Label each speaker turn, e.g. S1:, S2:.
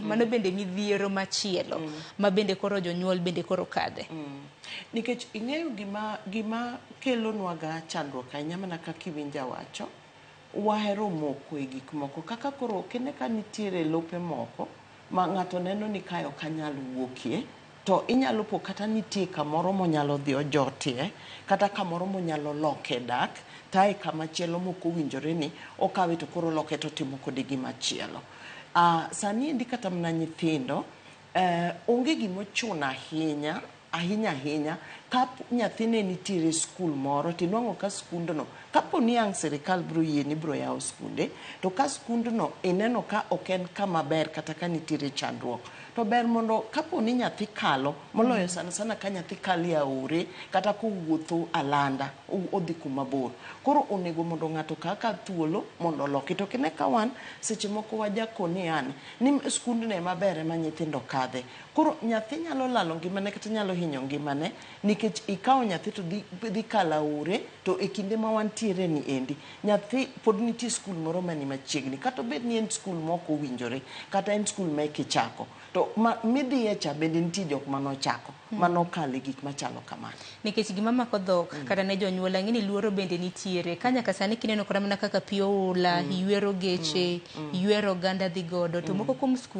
S1: mano bende midhiero machielo ma bende koro jonyuol bende koro kadhe.
S2: Nikech ing'eyo gima kelo nwaga chandruok ahinya mana kaka iwinja wacho, wahero moko e gik moko kaka koro kene ka nitiere lope moko ma ng'ato neno ni kae ok anyal wuokie, to inyalo po kata nitie kamoro monyalo dhi ojotie kata kamoro monyalo loke dak, tae kamachielo moko winjore ni okawe to koro loke to timo kode gimachielo. Sani endi kata mna nyithindo onge gimochuno ahinya ka nyathine nitiere skul moro tinwang'o ka skundno kapo ni ang' sirikal bro yie ni bro yawo skunde, to ka skundno ineno ka ok en kama ber kata ka nitiere chandruok, to ber mondo kapo ni nyathi kalo moloyo sana ka nyathi kali aore kata kowuotho alanda odhi kuma bor, koro onego mondo ng'ato kaka thuolo mondo loki. To kine ka wan seche moko wajakoni an ni skundne maber ma nyithindo kadhe, koro nyathi nyalo lalo ngimane kata nyalo hinyo ngimane nikech ikawo nyathi to dhi kala aore, to e kinde ma wantiere ni endi nyathi pod nitie skul moro mani machiegni, kata obed ni en skul moko winjore kata en skul ma kichako, to midhiye cha bende nitie jok manochako manokale gik machalo kamano.
S1: Nikech gima mako dhok kata ne jonyuol ang'ini luoro bende nitiere ka nyaka sani kineno kata mana kaka pi oula, ywero geche, ywero oganda dhi godo, to moko kuom skunde